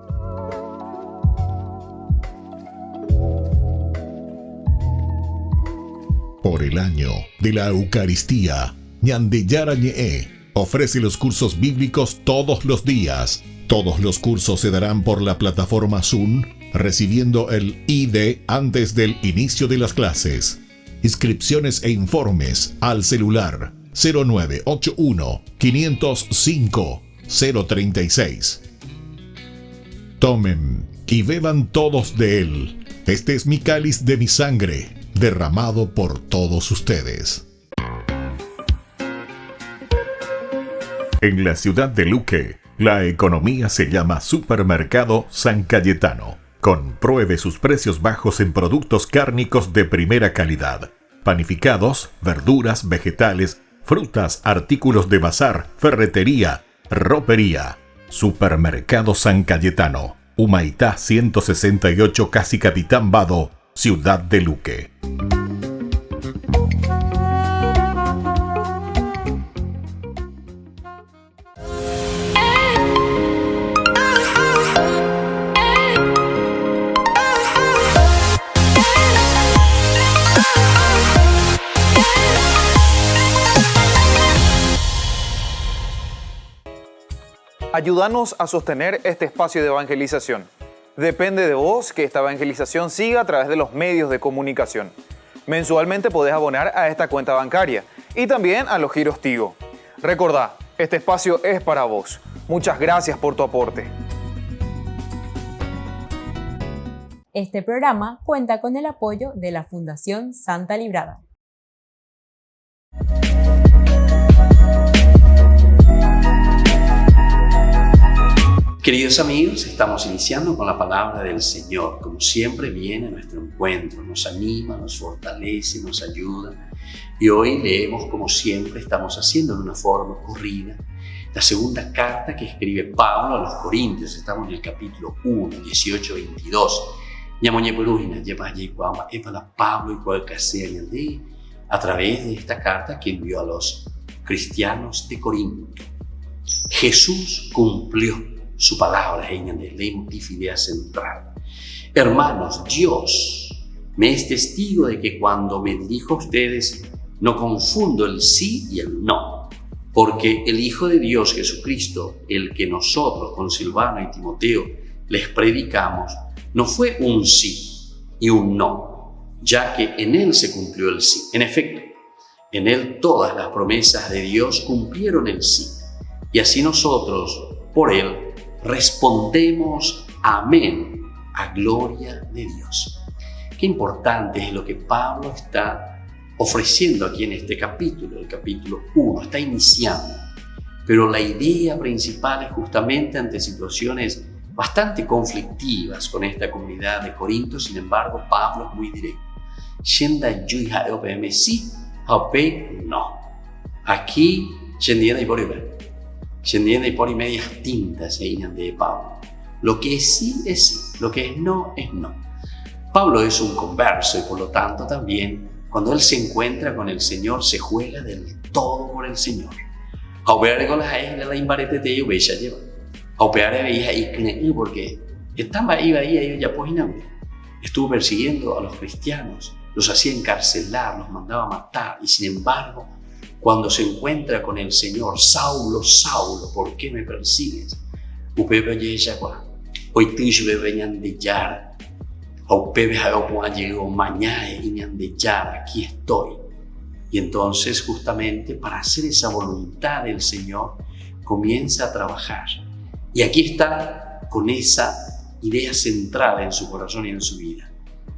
Speaker 6: Por el año de la Eucaristía, Ñande Yarañé ofrece los cursos bíblicos todos los días. Todos los cursos se darán por la plataforma Zoom, recibiendo el ID antes del inicio de las clases. Inscripciones e informes al celular 0981 505 036. Tomen y beban todos de él. Este es mi cáliz de mi sangre, derramado por todos ustedes. En la ciudad de Luque, la economía se llama Supermercado San Cayetano. Compruebe sus precios bajos en productos cárnicos de primera calidad. Panificados, verduras, vegetales, frutas, artículos de bazar, ferretería, ropería. Supermercado San Cayetano. Humaitá 168, Casi Capitán Vado, ciudad de Luque.
Speaker 8: Ayúdanos a sostener este espacio de evangelización. Depende de vos que esta evangelización siga a través de los medios de comunicación. Mensualmente podés abonar a esta cuenta bancaria y también a los giros Tigo. Recordá, este espacio es para vos. Muchas gracias por tu aporte.
Speaker 2: Este programa cuenta con el apoyo de la Fundación Santa Librada.
Speaker 1: Queridos amigos, estamos iniciando con la palabra del Señor. Como siempre viene a nuestro encuentro, nos anima, nos fortalece, nos ayuda. Y hoy leemos, como siempre estamos haciendo de una forma corrida, la segunda carta que escribe Pablo a los Corintios. Estamos en el capítulo 1, 18-22. A través de esta carta que envió a los cristianos de Corinto. Jesús cumplió su palabra en el leitmotiv, idea central. Hermanos, Dios me es testigo de que cuando me dirijo a ustedes no confundo el sí y el no, porque el Hijo de Dios Jesucristo, el que nosotros con Silvano y Timoteo les predicamos, no fue un sí y un no, ya que en él se cumplió el sí. En efecto, en él todas las promesas de Dios cumplieron el sí, y así nosotros, por él, respondemos amén a gloria de Dios. Qué importante es lo que Pablo está ofreciendo aquí en este capítulo, el capítulo 1, está iniciando. Pero la idea principal es justamente ante situaciones bastante conflictivas con esta comunidad de Corinto. Sin embargo, Pablo es muy directo. Sí, no. Aquí, y por medias tintas de Pablo. Lo que es sí, lo que es no. Pablo es un converso y por lo tanto también cuando él se encuentra con el Señor se juega del todo por el Señor. Porque estuvo persiguiendo a los cristianos, los hacía encarcelar, los mandaba a matar, y sin embargo cuando se encuentra con el Señor, Saulo, Saulo, ¿por qué me persigues? Aquí estoy. Y entonces justamente para hacer esa voluntad del Señor comienza a trabajar Y aquí está con esa idea centrada en su corazón y en su vida.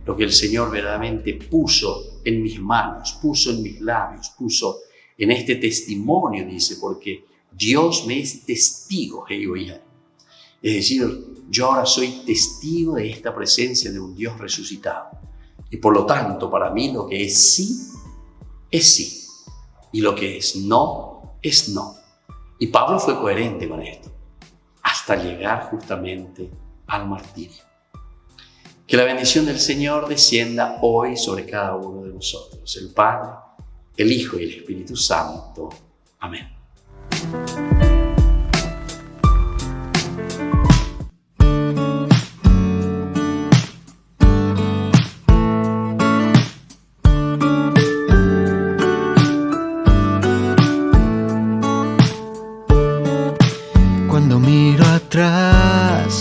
Speaker 1: Lo que el Señor verdaderamente puso en mis manos, puso en mis labios, puso en este testimonio, dice, porque Dios me es testigo, es decir, yo ahora soy testigo de esta presencia de un Dios resucitado. Y por lo tanto, para mí lo que es sí, y lo que es no. Y Pablo fue coherente con esto, hasta llegar justamente al martirio. Que la bendición del Señor descienda hoy sobre cada uno de nosotros, el Padre, el Hijo y el Espíritu Santo. Amén.
Speaker 10: Cuando miro atrás,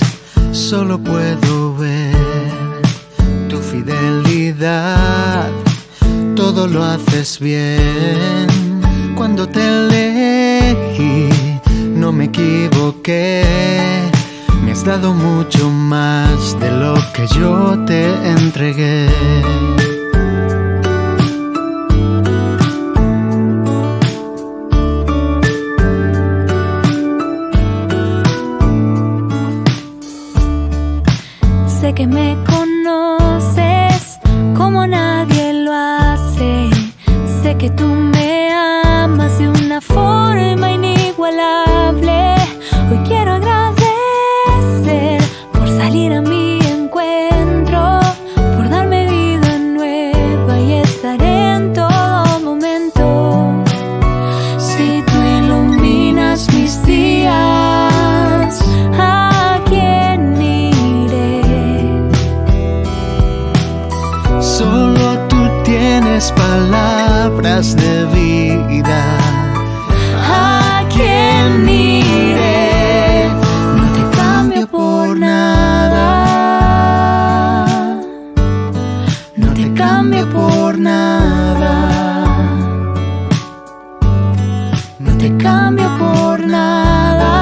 Speaker 10: solo puedo ver tu fidelidad. Todo lo haces bien. Cuando te elegí, no me equivoqué. Me has dado mucho más de lo que yo te entregué.
Speaker 7: Sé que me conoces como nadie lo hace. Sé que tú me amas de una forma inigualable. Hoy quiero agradecer por salir a mi encuentro, por darme vida nueva y estar en todo momento. Si tú iluminas mis días, ¿a quién iré?
Speaker 10: Solo tú tienes palabras de vida. ¿A quién iré? No te cambio por nada. No te cambio por nada. No te cambio por nada.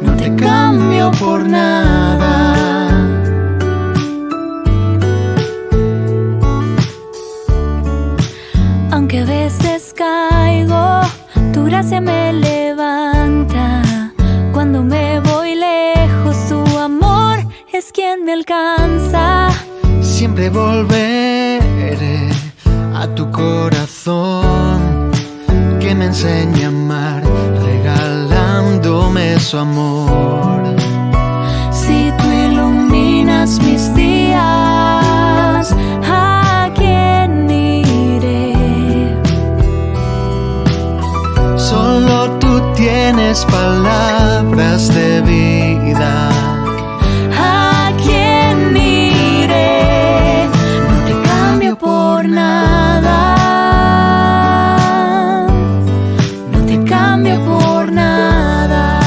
Speaker 10: No te cambio por nada.
Speaker 7: Aunque a veces caigo, tu gracia me levanta. Cuando me voy lejos, tu amor es quien me alcanza.
Speaker 10: Siempre volveré a tu corazón, que me enseña a amar, regalándome su amor.
Speaker 7: Si tú iluminas mis días, ¿a quién iré?
Speaker 10: Solo tú tienes palabras de vida.
Speaker 7: ¿A quién iré? No te cambio por nada. No te cambio por nada.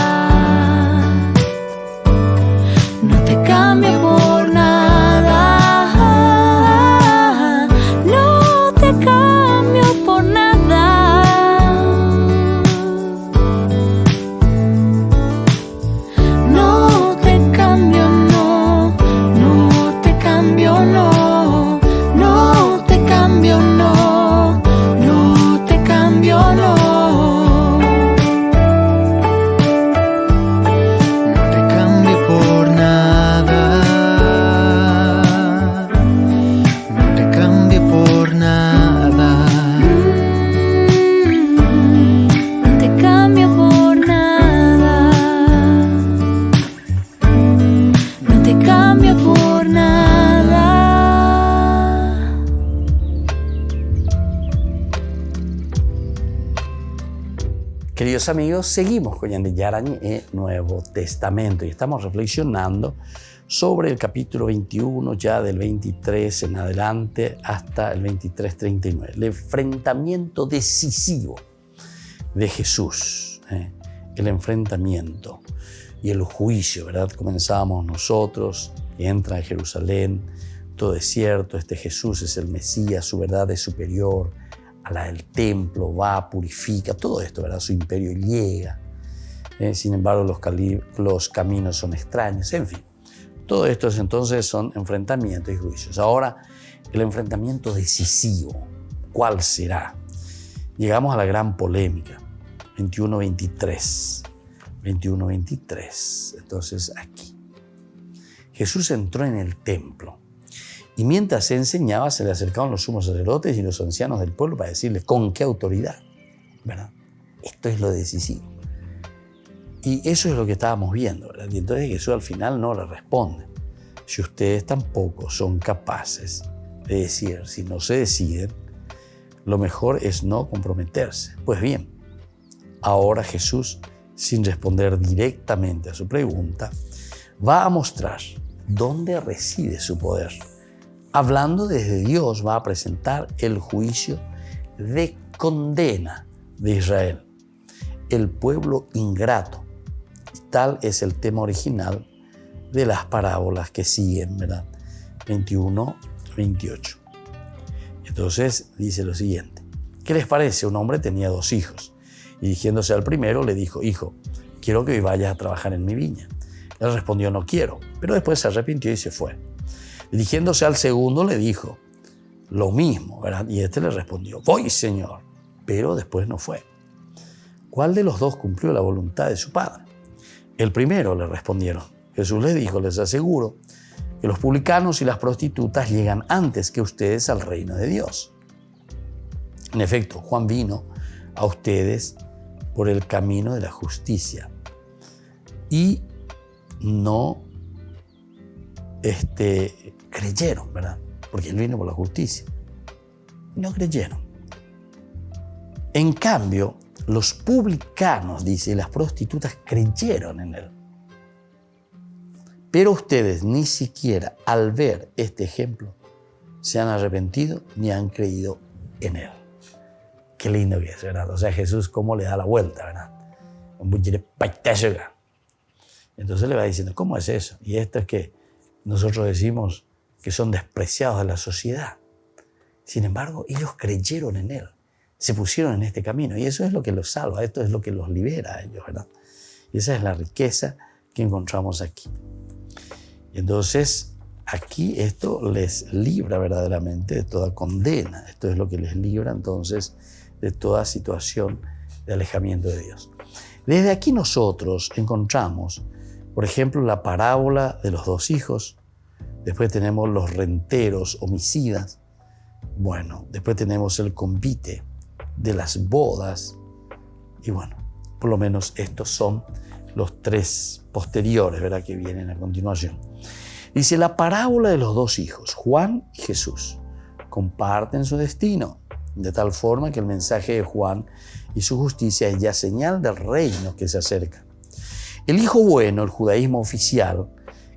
Speaker 7: No te cambio por nada. No te cambio por nada. No te cambio, no. No te cambio, no. No te cambio, no. No te cambio, no.
Speaker 10: No te cambio por nada. No te cambio por nada.
Speaker 7: No te cambio por nada. No te cambio por nada.
Speaker 9: Queridos amigos, seguimos con Ñande Yarañe en Nuevo Testamento y estamos reflexionando sobre el capítulo 21, ya del 23 en adelante hasta el 23:39. El enfrentamiento decisivo de Jesús, el enfrentamiento y el juicio, ¿verdad? Comenzábamos nosotros, entra en Jerusalén, todo desierto, este Jesús es el Mesías, su verdad es superior a la del templo, va, purifica, todo esto, ¿verdad? Su imperio llega, sin embargo los caminos son extraños, en fin. Todo esto entonces son enfrentamientos y juicios. Ahora, el enfrentamiento decisivo, ¿cuál será? Llegamos a la gran polémica, 21-23. 21-23, entonces aquí. Jesús entró en el templo y mientras enseñaba se le acercaban los sumos sacerdotes y los ancianos del pueblo para decirle con qué autoridad, ¿verdad? Esto es lo decisivo. Y eso es lo que estábamos viendo, ¿verdad? Y entonces Jesús al final no le responde. Si ustedes tampoco son capaces de decir, si no se deciden, lo mejor es no comprometerse. Pues bien, ahora Jesús, sin responder directamente a su pregunta, va a mostrar dónde reside su poder. Hablando desde Dios, va a presentar el juicio de condena de Israel, el pueblo ingrato. Tal es el tema original de las parábolas que siguen, ¿verdad? 21-28. Entonces dice lo siguiente. ¿Qué les parece? Un hombre tenía 2 hijos y dirigiéndose al primero le dijo, hijo, quiero que hoy vayas a trabajar en mi viña. Él respondió, no quiero, pero después se arrepintió y se fue. Dirigiéndose al segundo le dijo lo mismo, ¿verdad? Y este le respondió, voy, Señor, pero después no fue. ¿Cuál de los 2 cumplió la voluntad de su padre? El primero, le respondieron. Jesús les dijo, les aseguro que los publicanos y las prostitutas llegan antes que ustedes al reino de Dios. En efecto, Juan vino a ustedes por el camino de la justicia y no creyeron, ¿verdad? Porque él vino por la justicia. No creyeron. En cambio, los publicanos, dice, y las prostitutas creyeron en él. Pero ustedes ni siquiera al ver este ejemplo se han arrepentido ni han creído en él. Qué lindo que es, ¿verdad? O sea, Jesús cómo le da la vuelta, ¿verdad? Entonces le va diciendo, ¿cómo es eso? Y esto es que nosotros decimos que son despreciados de la sociedad. Sin embargo, ellos creyeron en él, se pusieron en este camino y eso es lo que los salva, esto es lo que los libera a ellos, ¿verdad? Y esa es la riqueza que encontramos aquí. Y entonces, aquí esto les libra verdaderamente de toda condena. Esto es lo que les libra entonces de toda situación de alejamiento de Dios. Desde aquí nosotros encontramos, por ejemplo, la parábola de los 2 hijos. Después tenemos los renteros homicidas. Bueno, después tenemos el convite de las bodas. Y bueno, por lo menos estos son los 3 posteriores, ¿verdad?, que vienen a continuación. Dice, la parábola de los 2 hijos, Juan y Jesús, comparten su destino, de tal forma que el mensaje de Juan y su justicia es ya señal del reino que se acerca. El hijo bueno, el judaísmo oficial,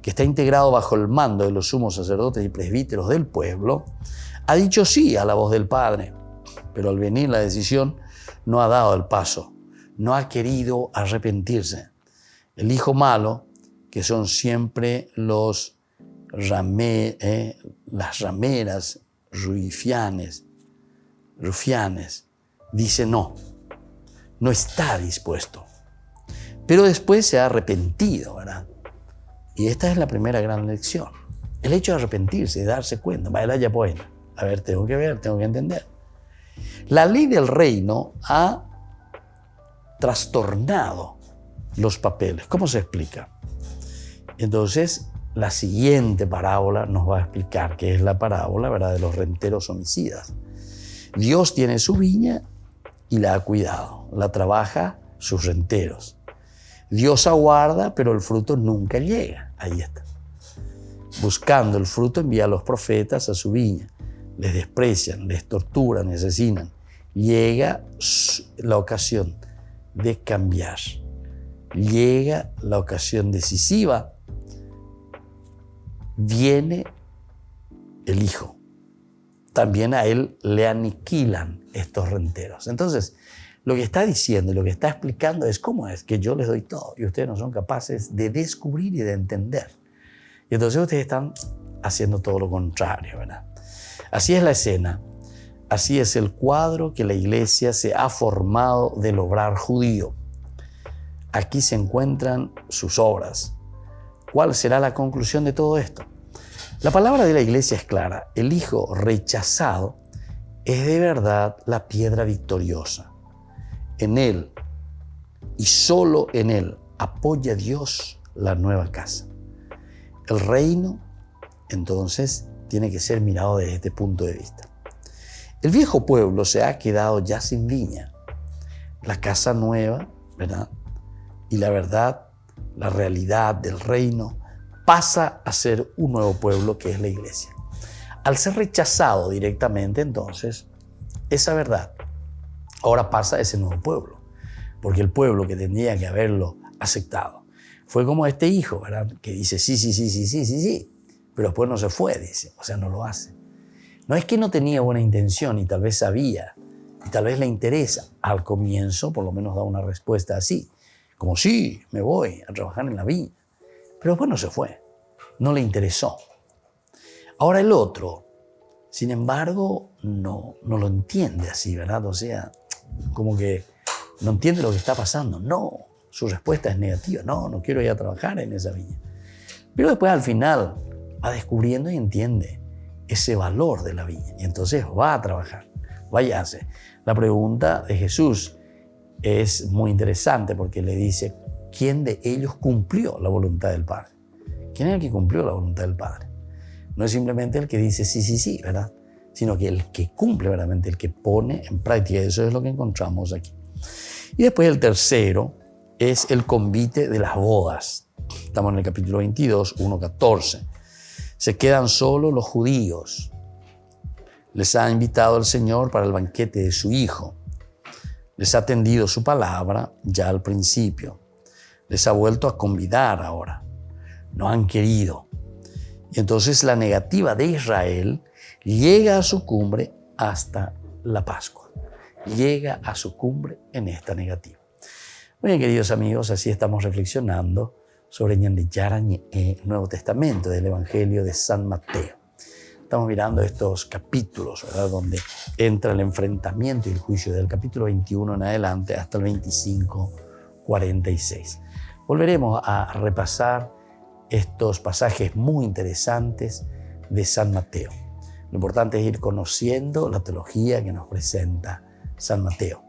Speaker 9: que está integrado bajo el mando de los sumos sacerdotes y presbíteros del pueblo, ha dicho sí a la voz del Padre, pero al venir la decisión no ha dado el paso, no ha querido arrepentirse. El hijo malo, que son siempre las rameras, rufianes, dice no está dispuesto. Pero después se ha arrepentido, ¿verdad? Y esta es la primera gran lección. El hecho de arrepentirse y darse cuenta, a ver, tengo que ver, tengo que entender. La ley del reino ha trastornado los papeles. ¿Cómo se explica? Entonces, la siguiente parábola nos va a explicar qué es la parábola, ¿verdad?, de los renteros homicidas. Dios tiene su viña y la ha cuidado, la trabaja sus renteros. Dios aguarda, pero el fruto nunca llega. Ahí está. Buscando el fruto envía a los profetas a su viña. Les desprecian, les torturan, les asesinan. Llega la ocasión de cambiar. Llega la ocasión decisiva. Viene el hijo. También a él le aniquilan estos renteros. Entonces, lo que está diciendo y lo que está explicando es cómo es que yo les doy todo y ustedes no son capaces de descubrir y de entender. Y entonces ustedes están haciendo todo lo contrario, ¿verdad? Así es la escena, así es el cuadro que la iglesia se ha formado del obrar judío. aquí se encuentran sus obras. ¿Cuál será la conclusión de todo esto? La palabra de la iglesia es clara. El hijo rechazado es de verdad la piedra victoriosa. En él y solo en él apoya Dios la nueva casa. El reino, entonces, tiene que ser mirado desde este punto de vista. El viejo pueblo se ha quedado ya sin viña. La casa nueva, ¿verdad? Y la verdad, la realidad del reino pasa a ser un nuevo pueblo que es la iglesia. Al ser rechazado directamente, entonces, esa verdad ahora pasa a ese nuevo pueblo. Porque el pueblo que tendría que haberlo aceptado fue como este hijo, ¿verdad? Que dice sí, pero después no se fue, dice, o sea, no lo hace. No es que no tenía buena intención y tal vez sabía y tal vez le interesa. Al comienzo por lo menos da una respuesta así, como sí, me voy a trabajar en la viña. Pero después no se fue, no le interesó. Ahora el otro, sin embargo, no lo entiende así, ¿verdad? O sea, como que no entiende lo que está pasando. No, su respuesta es negativa. No quiero ir a trabajar en esa viña. Pero después al final va descubriendo y entiende ese valor de la viña. Y entonces va a trabajar, váyase. La pregunta de Jesús es muy interesante porque le dice, ¿quién de ellos cumplió la voluntad del Padre? ¿Quién es el que cumplió la voluntad del Padre? No es simplemente el que dice sí, ¿verdad? Sino que el que cumple verdaderamente, el que pone en práctica. Eso es lo que encontramos aquí. Y después el tercero es el convite de las bodas. Estamos en el capítulo 22, 1:14. Se quedan solo los judíos. Les ha invitado el Señor para el banquete de su Hijo. Les ha tendido su palabra ya al principio. Les ha vuelto a convidar ahora. No han querido. Y entonces la negativa de Israel llega a su cumbre hasta la Pascua. Llega a su cumbre en esta negativa. Muy bien, queridos amigos, así estamos reflexionando sobre Ñande Yarañe, Nuevo Testamento del Evangelio de San Mateo. Estamos mirando estos capítulos, ¿verdad? Donde entra el enfrentamiento y el juicio del capítulo 21 en adelante hasta el 25:46. Volveremos a repasar estos pasajes muy interesantes de San Mateo. Lo importante es ir conociendo la teología que nos presenta San Mateo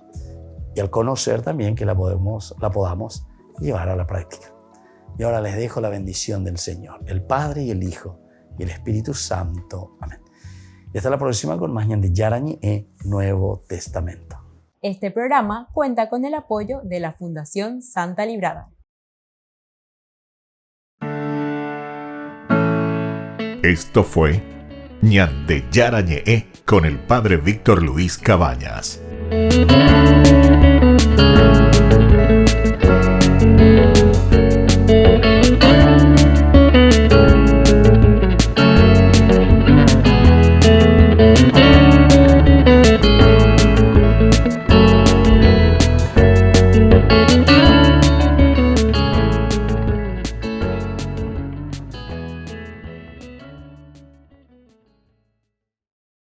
Speaker 9: y al conocer también que la podamos llevar a la práctica. Y ahora les dejo la bendición del Señor, el Padre y el Hijo y el Espíritu Santo. Amén. Y hasta la próxima con más Ñande Yarañe, Nuevo Testamento.
Speaker 2: Este programa cuenta con el apoyo de la Fundación Santa Librada.
Speaker 6: Esto fue Ñande Yarañe con el Padre Víctor Luis Cabañas.